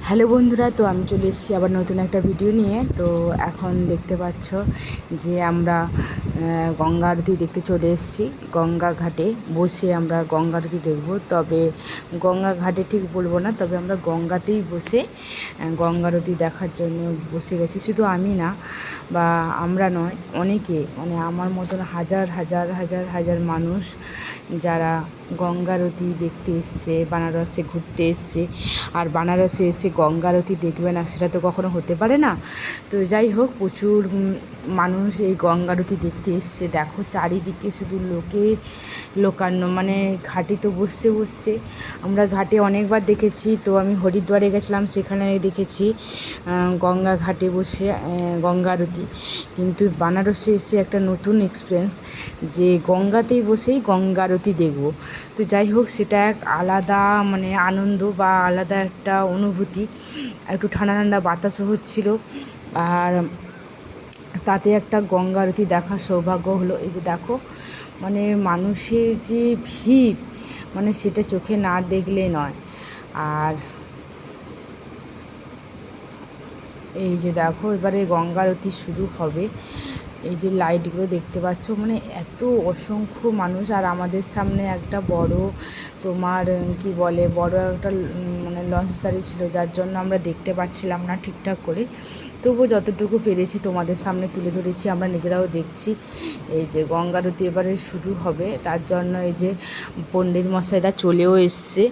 Hello বন্ধুরা, তো আমি চলে এসেছি আবার নতুন একটা ভিডিও নিয়ে। তো এখন দেখতে পাচ্ছ যে আমরা গঙ্গা আরতি দেখতে চলে এসেছি। গঙ্গা ঘাটে বসে আমরা গঙ্গা আরতি দেখব। তবে গঙ্গা ঘাটে ঠিক বলবো না, তবে আমরা গঙ্গাতেই বসে গঙ্গা আরতি দেখার জন্য বসে গেছি। শুধু আমি না, বা আমরা নয়, অনেকে, মানে আমার মতন হাজার হাজার হাজার হাজার মানুষ যারা গঙ্গা আরতি দেখতে এসছে, বানারসে ঘুরতে এসছে। আর বানারসে এসে গঙ্গা আরতি দেখবে না, সেটা তো কখনো হতে পারে না। তো যাই হোক, প্রচুর মানুষ এই গঙ্গা আরতি দেখতে এসছে। দেখো চারিদিকে শুধু লোকান্ন, মানে ঘাটে তো বসছে। আমরা ঘাটে অনেকবার দেখেছি। তো আমি হরিদ্বারে গেছিলাম, সেখানে দেখেছি গঙ্গা ঘাটে বসে গঙ্গা আরতি। কিন্তু বানারসে এসে একটা নতুন এক্সপিরিয়েন্স, যে গঙ্গাতেই বসেই গঙ্গা আরতি দেখব। তো যাই হোক, সেটা এক আলাদা মানে আনন্দ বা আলাদা একটা অনুভূতি। একটু ঠান্ডা ঠান্ডা বাতাসও হচ্ছিল, আর তাতে একটা গঙ্গা আরতি দেখার সৌভাগ্য হলো। এই যে দেখো, মানে মানুষের যে ভিড়, মানে সেটা চোখে না দেখলে নয়। আর এই যে দেখো, এবারে গঙ্গা আরতি শুরু হবে। এই যে লাইটগুলো দেখতে পাচ্ছ, মানে এত অসংখ্য মানুষ। আর আমাদের সামনে একটা বড় তোমার কি বলে, বড় একটা মানে লঞ্চ দাঁড়িয়ে ছিল, যার জন্য আমরা দেখতে পাচ্ছিলাম না ঠিকঠাক করে। তবুও যতটুকু পেরেছি তোমাদের সামনে তুলে ধরেছি, আমরা নিজেরাও দেখছি। এই যে গঙ্গা আরতি এবারে শুরু হবে, তার জন্য এই যে পণ্ডিত মশাইরা চলেও এসছে।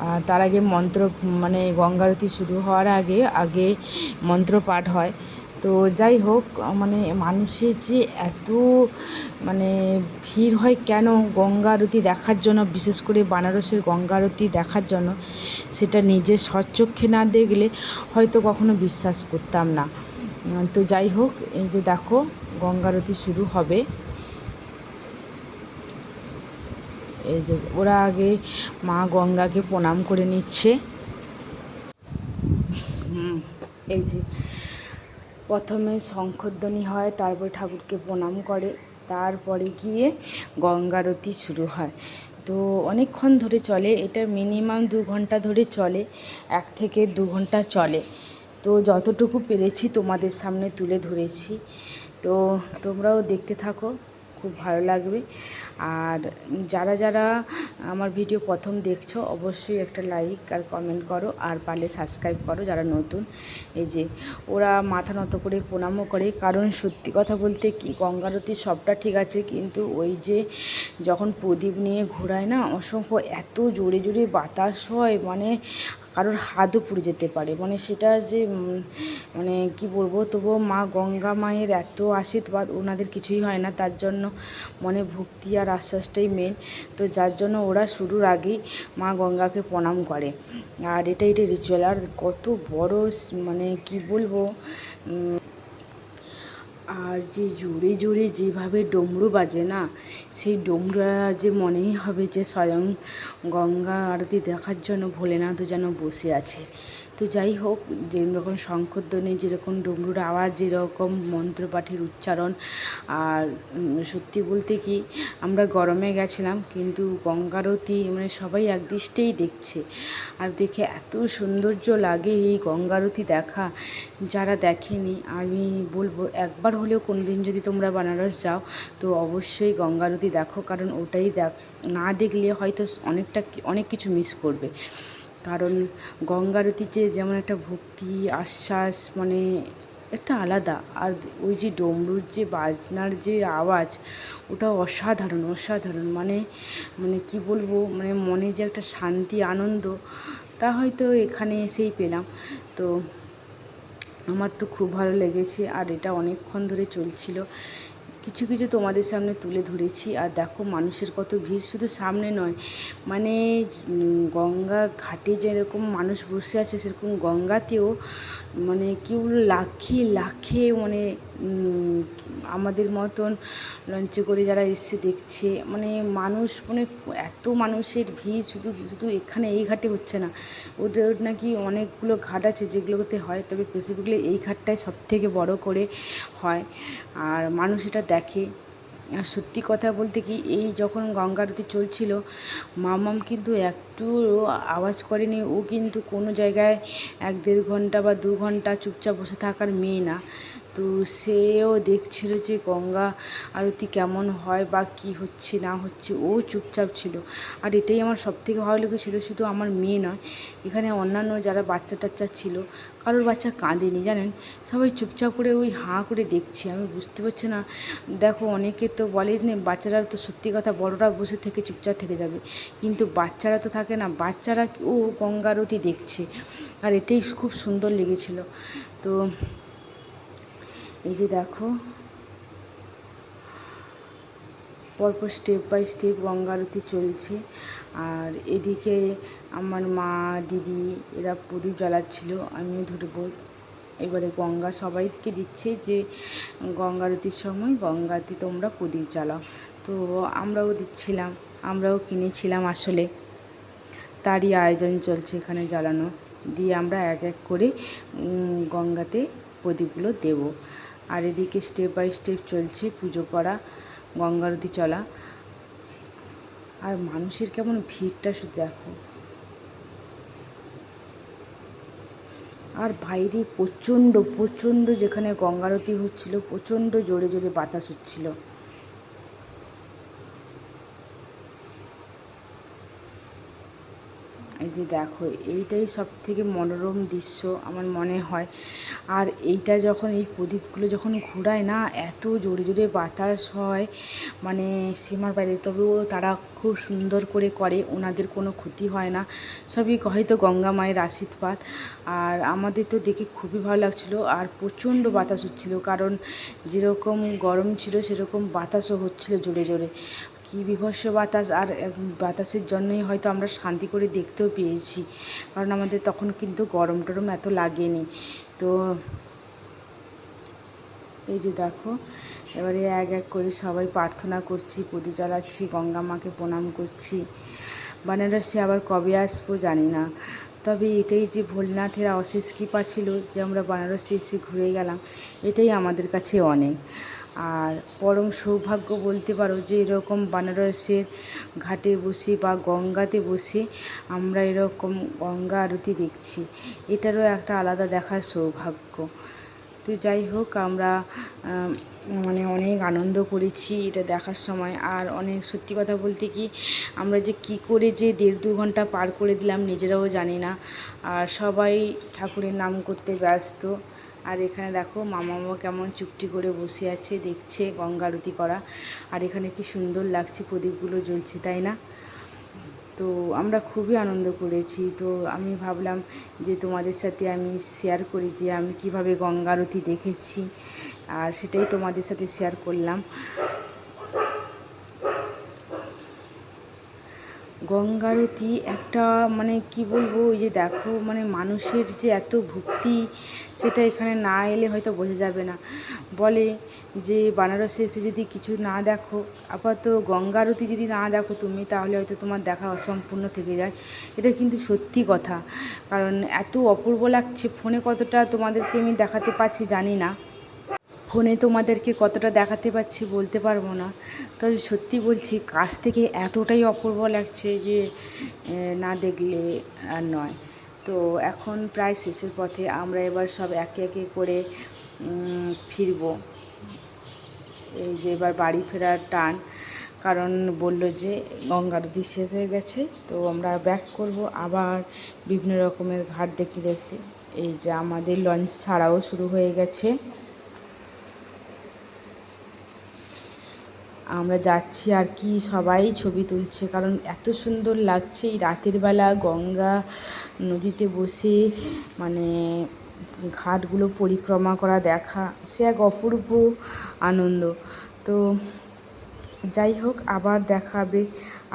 আর তার আগে মন্ত্র, মানে গঙ্গা আরতি শুরু হওয়ার আগে আগে মন্ত্র পাঠ হয়। তো যাই হোক, মানে মানুষের যে এত মানে ভিড় হয় কেন গঙ্গা আরতি দেখার জন্য, বিশেষ করে বানারসের গঙ্গা আরতি দেখার জন্য, সেটা নিজের স্বচক্ষে না দেখলে হয়তো কখনো বিশ্বাস করতাম না। তো যাই হোক, এই যে দেখো গঙ্গা আরতি শুরু হবে। এই যে ওরা আগে মা গঙ্গাকে প্রণাম করে নিচ্ছে। এই যে প্রথমে শঙ্খধ্বনি হয়, তারপরে ঠাকুরকে প্রণাম করে, তারপরে গিয়ে গঙ্গা আরতি শুরু হয়। তো অনেকক্ষণ ধরে চলে এটা, মিনিমাম 2 ঘন্টা ধরে চলে, 1 থেকে 2 ঘন্টা চলে। তো যতটুকু পেরেছি তোমাদের সামনে তুলে ধরেছি। তো তোমরাও দেখতে থাকো, খুব ভালো লাগবে। আর যারা যারা আমার ভিডিও প্রথম দেখছো, অবশ্যই একটা লাইক আর কমেন্ট করো, আর পারলে সাবস্ক্রাইব করো যারা নতুন। এই যে ওরা মাথা নত করে প্রণামও করে, কারণ সত্যি কথা বলতে কি, গঙ্গা আরতি সবটা ঠিক আছে, কিন্তু ওই যে যখন প্রদীপ নিয়ে ঘোরায় না, অসংখ্য এত জোরে জোরে বাতাস হয়, মানে কারোর হাতও পুড়ে যেতে পারে। মানে সেটা যে মানে কি বলবো, তবুও মা গঙ্গা মায়ের এত আশীর্বাদ, ওনাদের কিছুই হয় না। তার জন্য মনে ভক্তি আর আশ্বাসটাই মেন। তো যার জন্য ওরা শুরুর আগেই মা গঙ্গাকে প্রণাম করে। আর এটা রিচুয়াল। আর কত বড়, মানে কি বলবো, আর যে জোরে জোরে যেভাবে ডমরু বাজে না, সেই ডমরুরা যে মনেই হবে যে স্বয়ং গঙ্গা আরতি দেখার জন্য ভোলেনাথও যেন বসে আছে। তো যাই হোক, যেরকম শঙ্খধ্বনি, যেরকম ডমরুর আওয়াজ, যেরকম মন্ত্রপাঠের উচ্চারণ। আর সত্যি বলতে কি, আমরা গরমে গেছিলাম, কিন্তু গঙ্গা আরতি মানে সবাই একদৃষ্টেই দেখছে। আর দেখে এত সৌন্দর্য লাগে এই গঙ্গা আরতি দেখা। যারা দেখেনি, আমি বলবো একবার হলেও কোনো দিন যদি তোমরা বানারস যাও, তো অবশ্যই গঙ্গা আরতি দেখো, কারণ ওটাই না দেখলে হয়তো অনেক কিছু মিস করবে। কারণ গঙ্গা আরতিতে যেমন একটা ভক্তি, আশ্বাস, মানে একটা আলাদা। আর ওই যে ডমরুর যে বাজনার যে আওয়াজ, ওটা অসাধারণ। মানে মানে কি বলবো, মানে মনে যে একটা শান্তি, আনন্দ, তা হয়তো এখানে এসেই পেলাম। তো আমার তো খুব ভালো লেগেছে। আর এটা অনেকক্ষণ ধরে চলছিল। কিছু কিছু তোমাদের সামনে তুলে ধরেছি। আর দেখো মানুষের কত ভিড়, শুধু সামনে নয়, মানে গঙ্গা ঘাটে যেরকম মানুষ বসে আছে, সেরকম গঙ্গাতেও মানে কি বলবো, লাখে লাখে, মানে আমাদের মতন লঞ্চে করে যারা এসছে দেখছে, মানে মানুষ, মানে এত মানুষের ভিড়। শুধু শুধু এখানে এই ঘাটে হচ্ছে না, ওদের নাকি অনেকগুলো ঘাট আছে যেগুলোতে হয়, তবে স্পেসিফিকলি এই ঘাটটায় সবথেকে বড় করে হয়। আর মানুষ এটা দেখে, আর সত্যি কথা বলতে কি, এই যখন গঙ্গা আরতি চলছিল, মামাম কিন্তু একটু আওয়াজ করেনি। ও কিন্তু কোনো জায়গায় 1-1.5 ঘন্টা বা 2 ঘন্টা চুপচাপ বসে থাকার মেয়ে না। তো সেও দেখছিল যে গঙ্গা আরতি কেমন হয় বা কি হচ্ছে না হচ্ছে, ও চুপচাপ ছিল। আর এটাই আমার সবথেকে ভালো লেগেছিলো, শুধু আমার মেয়ে নয়, এখানে অন্যান্য যারা বাচ্চা টাচ্চা ছিল, কারোর বাচ্চা কাঁদেনি জানেন, সবাই চুপচাপ করে ওই হাঁ করে দেখছে। আমি বুঝতে পারছি না। দেখো, অনেকে তো বলে না, বাচ্চারা তো সত্যি কথা, বড়রা বসে থেকে চুপচাপ থেকে যাবে, কিন্তু বাচ্চারা তো থাকে না, বাচ্চারা ও গঙ্গা আরতি দেখছে। আর এটাই খুব সুন্দর লেগেছিল। তো এই যে দেখো, পরপর স্টেপ বাই স্টেপ গঙ্গা আরতি চলছে। আর এদিকে আমার মা, দিদি এরা প্রদীপ জ্বালাচ্ছিল, আমিও ধরবো। এবারে গঙ্গা সবাইকে দিচ্ছে যে গঙ্গা আরতির সময় গঙ্গা আরতি তোমরা প্রদীপ জ্বালাও। তো আমরাও দিচ্ছিলাম, আমরাও কিনেছিলাম আসলে। তারই আয়োজন চলছে এখানে জ্বালানো, দিয়ে আমরা এক এক করে গঙ্গাতে প্রদীপগুলো দেব। আর এদিকে স্টেপ বাই স্টেপ চলছে পুজো করা, গঙ্গা আরতি চলা। আর মানুষের কেমন ভিড়টা শুধু দেখো। আর বাইরে প্রচণ্ড প্রচণ্ড, যেখানে গঙ্গা আরতি হচ্ছিল, প্রচণ্ড জোরে জোরে বাতাস হচ্ছিল। এই যে দেখো, এইটাই সবথেকে মনোরম দৃশ্য আমার মনে হয়। আর এইটা যখন, এই প্রদীপগুলো যখন ঘোরায় না, এত জোরে জোরে বাতাস হয়, মানে সীমার বাইরে। তবুও তারা খুব সুন্দর করে করে, ওনাদের কোনো ক্ষতি হয় না। সবই হয়তো গঙ্গা মায়ের আশীর্বাদ। আর আমাদের তো দেখে খুবই ভালো লাগছিলো। আর প্রচণ্ড বাতাস হচ্ছিলো, কারণ যেরকম গরম ছিল সেরকম বাতাসও হচ্ছিলো জোরে জোরে। কী বীভৎস বাতাস! আর বাতাসের জন্যই হয়তো আমরা শান্তি করে দেখতেও পেয়েছি, কারণ আমাদের তখন কিন্তু গরম টরম এত লাগেনি। তো এই যে দেখো, এবারে এক এক করে সবাই প্রার্থনা করছি, প্রদীপ জ্বালাচ্ছি, গঙ্গা মাকে প্রণাম করছি। বেনারসে আবার কবে আসবো জানি না, তবে এটাই যে ভোলেনাথের অশেষ কৃপা ছিল যে আমরা বেনারসে এসে ঘুরে গেলাম, এটাই আমাদের কাছে অনেক। আর পরম সৌভাগ্য বলতে পারো যে এরকম বেনারসের ঘাটে বসে বা গঙ্গাতে বসে আমরা এরকম গঙ্গা আরতি দেখছি, এটারও একটা আলাদা দেখার সৌভাগ্য। তো যাই হোক, আমরা মানে অনেক আনন্দ করেছি এটা দেখার সময়। আর অনেক, সত্যি কথা বলতে কি, আমরা যে কী করে যে 1.5-2 ঘন্টা পার করে দিলাম নিজেরাও জানি না। আর সবাই ঠাকুরের নাম করতে ব্যস্ত। আর এখানে দেখো, মামা কেমন চুপটি করে বসে আছে, দেখছে গঙ্গা আরতি করা। আর এখানে কি সুন্দর লাগছে, প্রদীপগুলো জ্বলছে, তাই না? তো আমরা খুবই আনন্দ করেছি। তো আমি ভাবলাম যে তোমাদের সাথে আমি শেয়ার করি যে আমি কিভাবে গঙ্গা আরতি দেখেছি, আর সেটাই তোমাদের সাথে শেয়ার করলাম। গঙ্গা আরতি একটা, মানে কি বলবো, ওই যে দেখো, মানে মানুষের যে এত ভক্তি, সেটা এখানে না এলে হয়তো বোঝা যাবে না। বলে যে বেনারসে এসে যদি কিছু না দেখো, আপাতত গঙ্গা আরতি যদি না দেখো তুমি, তাহলে হয়তো তোমার দেখা অসম্পূর্ণ থেকে যায়। এটা কিন্তু সত্যি কথা, কারণ এত অপূর্ব লাগছে। ফোনে কতটা তোমাদেরকে আমি দেখাতে পারছি জানি না, ফোনে তোমাদেরকে কতটা দেখাতে পারছি বলতে পারবো না, তবে সত্যি বলছি, কাছ থেকে এতটাই অপূর্ব লাগছে যে না দেখলে আর নয়। তো এখন প্রায় শেষের পথে, আমরা এবার সব একে একে করে ফিরবো। এই যে এবার বাড়ি ফেরার টান, কারণ বললো যে গঙ্গা আরতি শেষ হয়ে গেছে, তো আমরা ব্যাক করব আবার বিভিন্ন রকমের ঘাট দেখতে দেখতে। এই যে আমাদের লঞ্চ ছাড়াও শুরু হয়ে গেছে, আমরা যাচ্ছি আর কি, সবাই ছবি তুলছে, কারণ এত সুন্দর লাগছে এই রাতের বেলা গঙ্গা নদীতে বসে, মানে ঘাটগুলো পরিক্রমা করা, দেখা, সে এক অপূর্ব আনন্দ। তো যাই হোক, আবার দেখাবে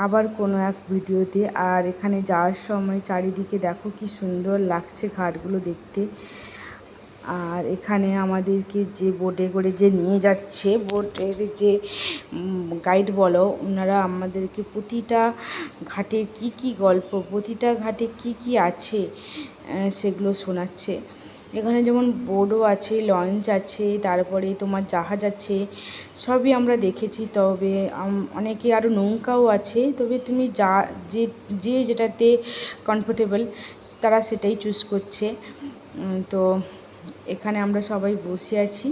আবার কোনো এক ভিডিওতে। আর এখানে যাওয়ার সময় চারিদিকে দেখো কি সুন্দর লাগছে ঘাটগুলো দেখতে। আর এখানে আমাদেরকে যে বোটে করে যে নিয়ে যাচ্ছে, বোটের যে গাইড বলো, ওনারা আমাদেরকে প্রতিটা ঘাটে কি কি গল্প, প্রতিটা ঘাটে কি কি আছে সেগুলো শোনাচ্ছে। এখানে যেমন বোটও আছে, লঞ্চ আছে, তারপরে তোমার জাহাজ আছে, সবই আমরা দেখেছি। তবে অনেকে আরও নৌকাও আছে। তবে তুমি যে যেটাতে কমফোর্টেবল তারা সেটাই চুজ করছে। তো এখানে আমরা সবাই বসে আছি।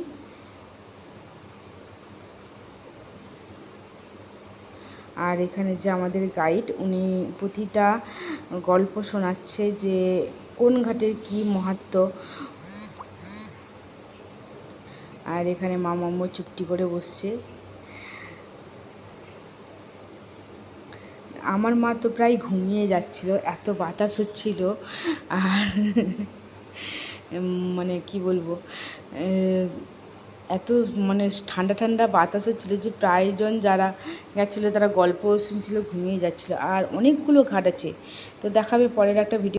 আর এখানে যে আমাদের গাইড, উনি প্রতিটা গল্প শোনাচ্ছে যে কোন ঘাটের কী মাহাত্ম্য। আর এখানে মা মাম্মু চুপটি করে বসছে। আমার মা তো প্রায় ঘুমিয়ে যাচ্ছিল, এত বাতাস হচ্ছিল। আর মানে কি বলবো, এত মানে ঠান্ডা ঠান্ডা বাতাস হচ্ছিলো যে প্রায়জন যারা গেছিলো তারা গল্প শুনছিল, ঘুমিয়ে যাচ্ছিলো। আর অনেকগুলো ঘাট আছে। তো দেখাবে পরের একটা ভিডিও।